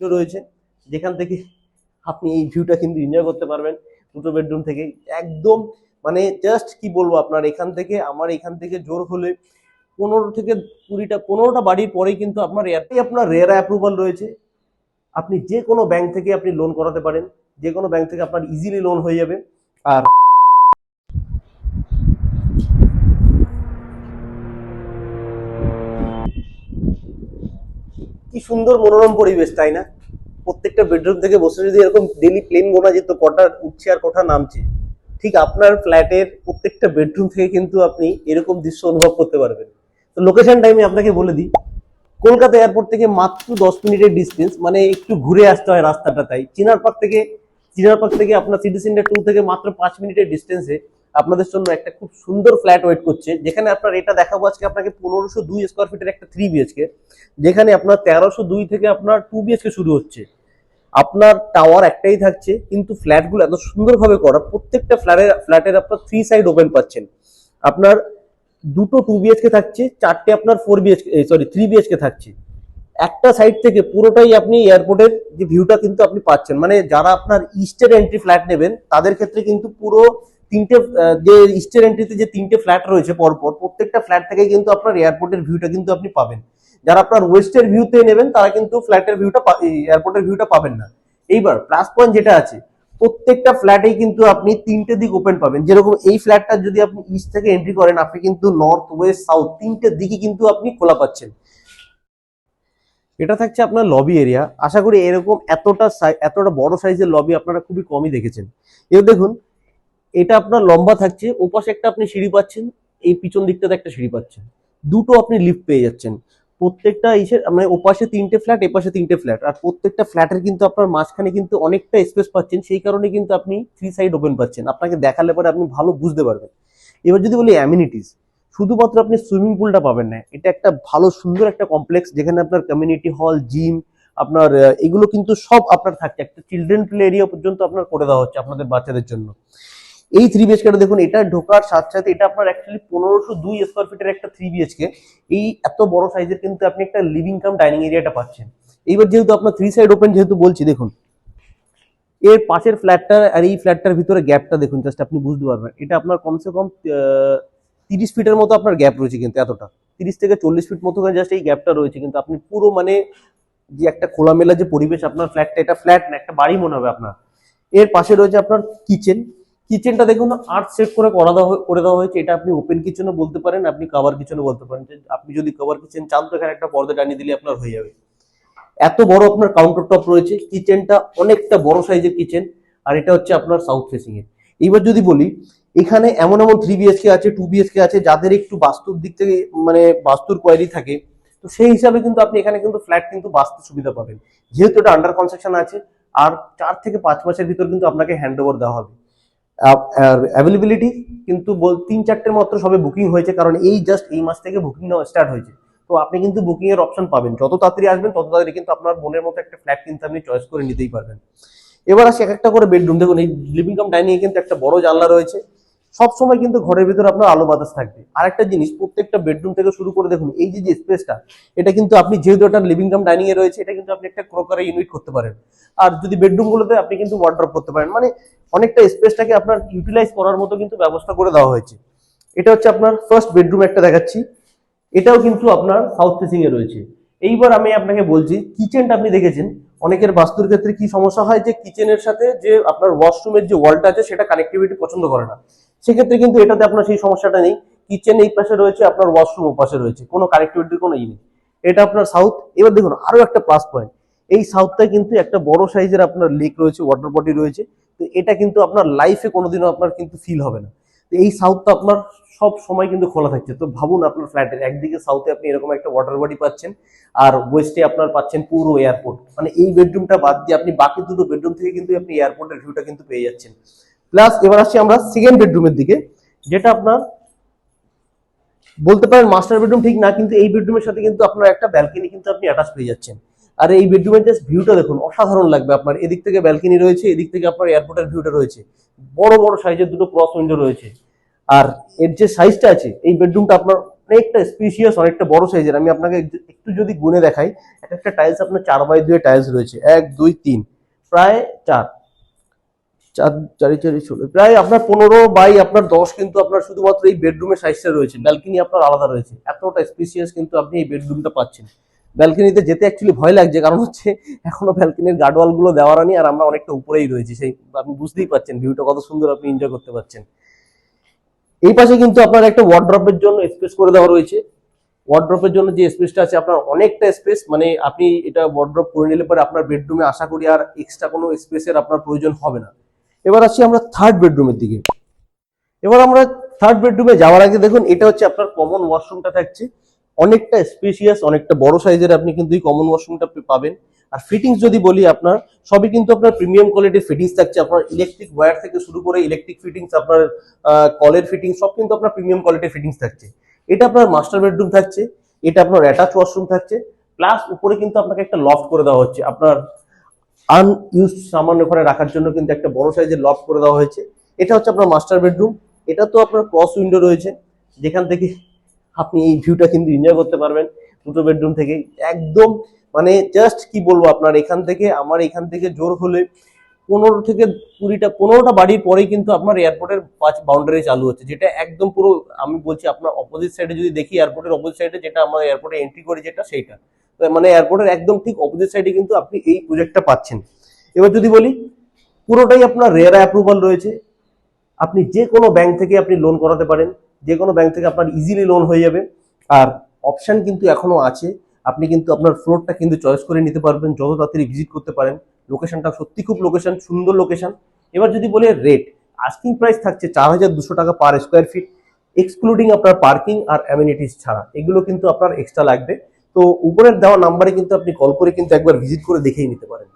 লিফটও রয়েছে, যেখান থেকে আপনি এই ভিউটা কিন্তু এনজয় করতে পারবেন দুটো বেডরুম থেকে একদম। মানে জাস্ট কি বলবো আপনার, এখান থেকে জোর হলে 15টা বাড়ির পরেই কিন্তু আপনার রেরা অ্যাপ্রুভাল রয়েছে। আপনি যে কোনো ব্যাংক থেকে আপনি লোন করাতে পারেন, যে কোনো ব্যাংক থেকে আপনার ইজিলি লোন হয়ে যাবে। আর কি সুন্দর মনোরম পরিবেশ, তাই না? প্রত্যেকটা বেডরুম থেকে বসে যদি এরকম ডেলি প্লেন গোনা যেত কটা উঠছে আর কটা নামছে, ঠিক আপনার ফ্ল্যাটের প্রত্যেকটা বেডরুম থেকে কিন্তু আপনি এরকম দৃশ্য অনুভব করতে পারবেন। তো লোকেশনটা আমি আপনাকে বলে দিই, কলকাতা এয়ারপোর্ট থেকে মাত্র 10 মিনিটের ডিস্টেন্স, মানে একটু ঘুরে আসতে হয় রাস্তাটা। তাই চিনার পার্ক থেকে আপনার সিটি সেন্টার 2 থেকে মাত্র 5 মিনিটের ডিস্টেন্সে আপনাদের জন্য একটা খুব সুন্দর ফ্ল্যাট ওয়েট করছে, যেখানে আপনার এটা দেখাবো আজকে আপনাকে 1502 স্কোয়ার ফিটের একটা 3 বিএচকে, যেখানে আপনার 1302 থেকে আপনার 2 বিএচকে শুরু হচ্ছে। আপনার টাওয়ার একটাই থাকছে, কিন্তু ফ্ল্যাটগুলো এত সুন্দরভাবে করা, প্রত্যেকটা ফ্ল্যাটের আপনার 3 সাইড ওপেন পাচ্ছেন। আপনার দুটো 2 বিএচকে থাকছে, চারটে আপনার 3 বিএচকে থাকছে। একটা সাইড থেকে পুরোটাই আপনি এয়ারপোর্টের যে ভিউটা কিন্তু আপনি পাচ্ছেন। মানে যারা আপনার ইস্টের এন্ট্রি ফ্ল্যাট নেবেন তাদের ক্ষেত্রে কিন্তু পুরো তিনটে যে ইস্টের এন্ট্রিতে যে 3টে ফ্ল্যাট রয়েছে পরপর, প্রত্যেকটা ফ্ল্যাট থেকে কিন্তু আপনার এয়ারপোর্টের ভিউটা কিন্তু আপনি পাবেন। যারা আপনার ওয়েস্টের ভিউতে নেবেন তারা কিন্তু এয়ারপোর্টের ভিউটা পাবেন না। এইবার প্লাস পয়েন্ট যেটা আছে, প্রত্যেকটা ফ্ল্যাটেই কিন্তু আপনি 3টে দিক ওপেন পাবেন। যেরকম এই ফ্ল্যাটটা যদি আপনি ইস্ট থেকে এন্ট্রি করেন, আপনি কিন্তু নর্থ, ওয়েস্ট, সাউথ 3টে দিকই কিন্তু আপনি খোলা পাচ্ছেন। এটা থাকছে আপনার লবি এরিয়া। আশা করি এরকম এতটা বড় সাইজের লবি আপনারা খুবই কমই দেখেছেন। এবার দেখুন, এটা আপনার লম্বা থাকছে, ওপাশে একটা আপনি সিঁড়ি পাচ্ছেন, এই পিছন দিকটাতে একটা সিঁড়ি পাচ্ছেন, দুটো আপনি লিফট পেয়ে যাচ্ছেন। প্রত্যেকটা মানে ওপাশে 3টে ফ্ল্যাট, এপাশে 3টে ফ্ল্যাট, আর প্রত্যেকটা ফ্ল্যাটের কিন্তু আপনার মাঝখানে কিন্তু অনেকটা স্পেস পাচ্ছেন। সেই কারণে কিন্তু আপনি 3 সাইড ওপেন পাচ্ছেন। আপনাকে দেখালে পরে আপনি ভালো বুঝতে পারবেন। এবার যদি বলি অ্যামিনিটিস, শুধুমাত্র আপনি সুইমিং পুলটা পাবেন না, এটা একটা ভালো সুন্দর একটা কমপ্লেক্স, যেখানে আপনার কমিউনিটি হল, জিম, আপনার এগুলো কিন্তু সব আপনার থাকছে। একটা চিলড্রেন প্লে এরিয়া পর্যন্ত আপনার করে দেওয়া হচ্ছে আপনাদের বাচ্চাদের জন্য। এই 3 বিএচকে দেখুন, এটা ঢোকার সাথে সাথে এটা আপনার অ্যাকচুয়ালি 1502 স্কোয়ার ফিটের একটা 3 বিএচকে। এই এত বড় সাইজের কিন্তু আপনি একটা লিভিং কাম ডাইনিং এরিয়াটা পাচ্ছেন। এইবার যেহেতু আপনার 3 সাইড ওপেন যেহেতু বলছি, দেখুন এর পাশের ফ্ল্যাটটা আর এই ফ্ল্যাটটার ভিতরে গ্যাপটা দেখুন, জাস্ট আপনি বুঝতে পারবেন। এটা আপনার কমসে কম 30 ফিটের মতো আপনার গ্যাপ রয়েছে, কিন্তু এতটা 30 থেকে 40 ফিট মতো জাস্ট এই গ্যাপটা রয়েছে। কিন্তু আপনি পুরো মানে যে একটা খোলামেলা যে পরিবেশ আপনার ফ্ল্যাটটা, এটা ফ্ল্যাট না, একটা বাড়ি মনে হবে আপনার। এর পাশে রয়েছে আপনার কিচেনটা দেখুন আর্ট সেট করে দেওয়া হয়েছে। এটা আপনি ওপেন কিচেনও বলতে পারেন, আপনি কভার কিচেনও বলতে পারেন। আপনি যদি কভার কিচেন চান তো এখানে একটা পর্দা টানিয়ে দিলে আপনার হয়ে যাবে। এত বড় আপনার কাউন্টার টপ রয়েছে, কিচেনটা অনেকটা বড় সাইজের কিচেন, আর এটা হচ্ছে আপনার সাউথ ফেসিং এর। এইবার যদি বলি, এখানে এমন 3 বিএচকে আছে, 2 বিএচকে আছে, যাদের একটু বাস্তুর দিক থেকে মানে বাস্তুর কোয়ারি থাকে, তো সেই হিসাবে কিন্তু আপনি এখানে কিন্তু ফ্ল্যাট কিন্তু বাস্তু সুবিধা পাবেন, যেহেতু এটা আন্ডার কনস্ট্রাকশন আছে। আর 4 থেকে 5 মাসের ভিতর কিন্তু আপনাকে হ্যান্ড ওভার দেওয়া হবে। আর অ্যাভেলেবিলিটি কিন্তু 3-4টের মাত্র সবে বুকিং হয়েছে, কারণ এই জাস্ট এই মাস থেকে বুকিং নেওয়া স্টার্ট হয়েছে। তো আপনি কিন্তু বুকিং এর অপশন পাবেন, যত তাড়াতাড়ি আসবেন তত তাড়াতাড়ি কিন্তু আপনার মনের মতো একটা ফ্ল্যাট কিন্তু আপনি চয়েস করে নিতেই পারবেন। এবার আসি এক একটা করে বেডরুম। দেখুন এই লিভিং কাম ডাইনিং এ কিন্তু একটা বড় জানলা রয়েছে, সবসময় কিন্তু ঘরের ভিতরে আপনার আলো বাতাস থাকবে। আরেকটা জিনিস, প্রত্যেকটা বেডরুম থেকে শুরু করে দেখুন এই যে স্পেসটা, এটা কিন্তু আপনি যেহেতু একটা লিভিং কাম ডাইনিং এ রয়েছে, এটা কিন্তু আপনি একটা ক্রকারি ইউনিট করতে পারেন। আর যদি বেডরুম গুলোতে আপনি কিন্তু ওয়ার্ড্রপ করতে পারেন, মানে অনেকটা স্পেসটাকে আপনার ইউটিলাইজ করার মতো কিন্তু ব্যবস্থা করে দেওয়া হয়েছে। এটা হচ্ছে আপনার ফার্স্ট বেডরুম একটা দেখাচ্ছি, এটাও কিন্তু আপনার সাউথ ফেসিং এ রয়েছে। এইবার আমি আপনাকে বলছি, কিচেনটা আপনি দেখেছেন অনেকের বাস্তুর ক্ষেত্রে কি সমস্যা হয়, যে কিচেনের সাথে যে আপনার ওয়াশরুমের যে ওয়ালটা আছে সেটা কানেক্টিভিটি পছন্দ করে না। সেক্ষেত্রে কিন্তু এটাতে আপনার সেই সমস্যাটা নেই। কিচেন এই পাশে রয়েছে, আপনার ওয়াশরুম ও পাশে রয়েছে, কোনো কানেক্টিভিটির কোনো নেই। এটা আপনার সাউথ। এবার দেখুন আরো একটা প্লাস পয়েন্ট, এই সাউথটায় কিন্তু একটা বড় সাইজের আপনার লেক রয়েছে, ওয়াটার বডি রয়েছে। তো এটা কিন্তু আপনার লাইফে কোনোদিনও আপনার কিন্তু ফিল হবে না। তো এই সাউথটা আপনার সব সময় কিন্তু খোলা থাকছে। তো ভাবুন, আপনার ফ্ল্যাটের একদিকে সাউথে আপনি এরকম একটা ওয়াটার বডি পাচ্ছেন, আর ওয়েস্টে আপনার পাচ্ছেন পুরো এয়ারপোর্ট। মানে এই বেডরুমটা বাদ দিয়ে আপনি বাকি দুটো বেডরুম থেকে কিন্তু আপনি এয়ারপোর্টের ভিউটা কিন্তু পেয়ে যাচ্ছেন। প্লাস এবার আসছি আমরা সেকেন্ড বেডরুমের দিকে, যেটা আপনার বলতে পারেন মাস্টার বেডরুম ঠিক না, কিন্তু এই বেডরুমের সাথে কিন্তু আপনার একটা ব্যালকনি কিন্তু আপনি অ্যাটাচ পেয়ে যাচ্ছেন। আর এই বেডরুমের জাস্ট ভিউটা দেখুন, অসাধারণ লাগবে আপনার। এদিক থেকে ব্যালকনি রয়েছে, এদিক থেকে আপনার এয়ারপোর্টের ভিউটা রয়েছে, বড় বড় সাইজের দুটো ক্রস উইন্ডো রয়েছে। আর এর যে সাইজটা আছে, এই বেডরুমটা আপনার অনেকটা স্পেশিয়াস, অনেকটা বড় সাইজের। আমি আপনাকে একটু যদি গুনে দেখাই, একটা টাইলস আপনার 4x2 টাইলস রয়েছে, 1 2 3, প্রায় 4 4 4 4 প্রায় আপনার 15x10 কিন্তু আপনার শুধুমাত্র এই বেডরুমের সাইজটা রয়েছে। ব্যালকনি আপনার আলাদা রয়েছে, এতটা স্পেশিয়াস কিন্তু আপনি এই বেডরুমটা পাচ্ছেন। ব্যালকনিতে যেতে অ্যাকচুয়ালি ভয় লাগছে, কারণ হচ্ছে এখনো ব্যালকনির গার্ডওয়াল গুলো দেওয়া নেই, আর আমরা অনেকটা উপরেই রয়েছি, সেই আপনি বুঝতেই পাচ্ছেন ভিউটা কত সুন্দর আপনি এনজয় করতে পারছেন। এই পাশে কিন্তু আপনার একটা ওয়ার্ড্রপের জন্য স্পেস করে দেওয়া রয়েছে। ওয়ার্ড্রপের জন্য যে স্পেসটা আছে আপনার অনেকটা স্পেস, মানে আপনি এটা ওয়ার্ড্রপ করে নিলে পরে আপনার বেডরুমে আশা করি আর এক্সট্রা কোনো স্পেসের আপনার প্রয়োজন হবে না। এবার আসছি আমরা থার্ড বেডরুমের দিকে। এবার আমরা থার্ড বেডরুমে যাওয়ার আগে দেখুন, এটা হচ্ছে আপনার কমন ওয়াশরুমটা থাকছে, অনেকটা স্পেশিয়াস, অনেকটা বড় সাইজের আপনি কিন্তু এই কমন ওয়াশরুমটা পাবেন। আর ফিটিংস যদি বলি, আপনার সবই কিন্তু আপনার প্রিমিয়াম কোয়ালিটির ফিটিংস থাকছে। আপনার ইলেকট্রিক ওয়্যার থেকে শুরু করে ইলেকট্রিক ফিটিংস, আপনার কলের ফিটিংস সব কিন্তু আপনার প্রিমিয়াম কোয়ালিটির ফিটিংস থাকছে। এটা আপনার মাস্টার বেডরুম থাকছে, এটা আপনার অ্যাটাচ ওয়াশরুম থাকছে, প্লাস উপরে কিন্তু আপনাকে একটা লফট করে দেওয়া হচ্ছে, আপনার আনইউজ সামান ওখানে রাখার জন্য কিন্তু একটা বড় সাইজের লফট করে দেওয়া হয়েছে। এটা হচ্ছে আপনার মাস্টার বেডরুম। এটা তো আপনার ক্রস উইন্ডো রয়েছে, যেখান থেকে আপনি এই ভিউটা কিন্তু এনজয় করতে পারবেন দুটো বেডরুম থেকে একদম। মানে জাস্ট কি বলবো, আপনার এখান থেকে জোর হলে 15টা বাড়ির পরেই কিন্তু আপনার এয়ারপোর্টের 5 বাউন্ডারি চালু হচ্ছে, যেটা একদম পুরো, আমি বলছি আপনার অপোজিট সাইডে যদি দেখি, এয়ারপোর্টের অপোজিট সাইডে যেটা আমরা এয়ারপোর্টে এন্ট্রি করি যেটা, সেইটা মানে এয়ারপোর্টের একদম ঠিক অপোজিট সাইডে কিন্তু আপনি এই প্রজেক্টটা পাচ্ছেন। এবার যদি বলি, পুরোটাই আপনার রেরা অ্যাপ্রুভাল রয়েছে। আপনি যে কোনো ব্যাংক থেকে আপনি লোন করাতে পারেন, যে কোনো ব্যাংক থেকে আপনার ইজিলি লোন হয়ে যাবে। আর অপশন কিন্তু এখনো আছে, আপনি কিন্তু আপনার ফ্লোরটা কিন্তু চয়েস করে নিতে পারবেন, যত তাড়াতাড়ি ভিজিট করতে পারেন। লোকেশনটা সত্যি খুব সুন্দর লোকেশন। এবার যদি বলি রেট, আস্কিং প্রাইস থাকছে 4200 টাকা পার স্কোয়ার ফিট, এক্সক্লুডিং আপনার পার্কিং আর অ্যামিনিটিস ছাড়া। এগুলো কিন্তু আপনার এক্সট্রা লাগবে। তো উপরের দেওয়া নাম্বারে কিন্তু আপনি কল করে কিন্তু একবার ভিজিট করে দেখেই নিতে পারেন।